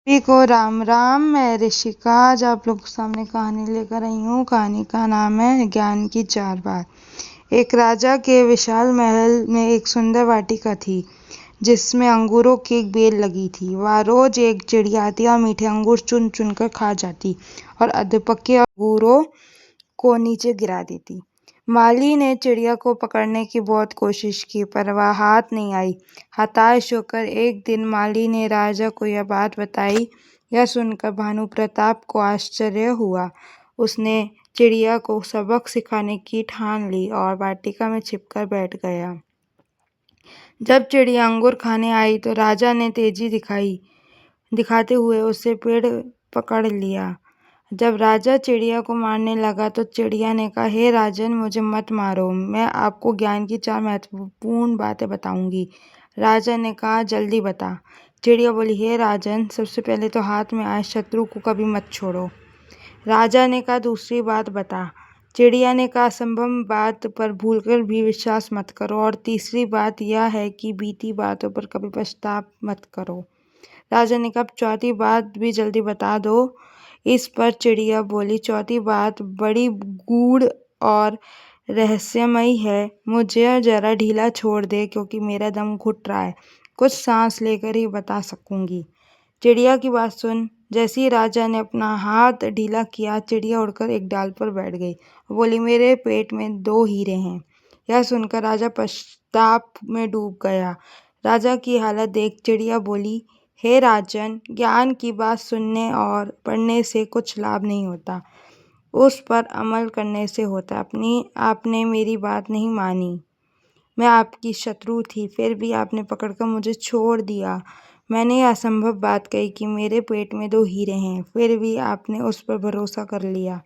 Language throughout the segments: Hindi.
सभी को राम राम। मैं ऋषिका आज आप लोग के सामने कहानी लेकर आई हूँ। कहानी का नाम है ज्ञान की 4 बात। एक राजा के विशाल महल में एक सुंदर वाटिका थी जिसमें अंगूरों की एक बेल लगी थी। वह रोज एक चिड़िया आती और मीठे अंगूर चुन चुन कर खा जाती और अधपके अंगूरों को नीचे गिरा देती। माली ने चिड़िया को पकड़ने की बहुत कोशिश की पर वह हाथ नहीं आई। हताश होकर एक दिन माली ने राजा को यह बात बताई। यह सुनकर भानु प्रताप को आश्चर्य हुआ। उसने चिड़िया को सबक सिखाने की ठान ली और वाटिका में छिपकर बैठ गया। जब चिड़िया अंगूर खाने आई तो राजा ने तेजी दिखाते हुए उसे पेड़ पकड़ लिया। जब राजा चिड़िया को मारने लगा तो चिड़िया ने कहा, हे राजन, मुझे मत मारो, मैं आपको ज्ञान की 4 महत्वपूर्ण बातें बताऊंगी। राजा ने कहा, जल्दी बता। चिड़िया बोली, हे राजन, सबसे पहले तो हाथ में आए शत्रु को कभी मत छोड़ो। राजा ने कहा, दूसरी बात बता। चिड़िया ने कहा, असंभव बात पर भूलकर भी विश्वास मत करो, और तीसरी बात यह है कि बीती बातों पर कभी पछतावा मत करो। राजा ने कहा, चौथी बात भी जल्दी बता दो। इस पर चिड़िया बोली, चौथी बात बड़ी गूढ़ और रहस्यमयी है। मुझे जरा ढीला छोड़ दे क्योंकि मेरा दम घुट रहा है। कुछ सांस लेकर ही बता सकूंगी। चिड़िया की बात सुन जैसे ही राजा ने अपना हाथ ढीला किया, चिड़िया उड़कर एक डाल पर बैठ गई। बोली, मेरे पेट में 2 हीरे हैं। यह सुनकर राजा पश्चाताप में डूब गया। राजा की हालत देख चिड़िया बोली, हे राजन, ज्ञान की बात सुनने और पढ़ने से कुछ लाभ नहीं होता, उस पर अमल करने से होता। आपने मेरी बात नहीं मानी। मैं आपकी शत्रु थी, फिर भी आपने पकड़कर मुझे छोड़ दिया। मैंने यह असंभव बात कही कि मेरे पेट में 2 हीरे हैं, फिर भी आपने उस पर भरोसा कर लिया।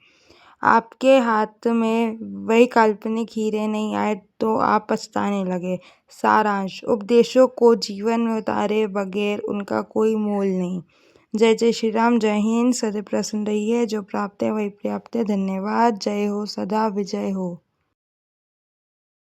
आपके हाथ में वही काल्पनिक हीरे नहीं आए तो आप पछताने लगे। सारांश, उपदेशों को जीवन में उतारे बगैर उनका कोई मोल नहीं। जय जय श्री राम। जय हिंद। सदैव प्रसन्न रहिए। जो प्राप्त है वही पर्याप्त है। धन्यवाद। जय हो। सदा विजय हो।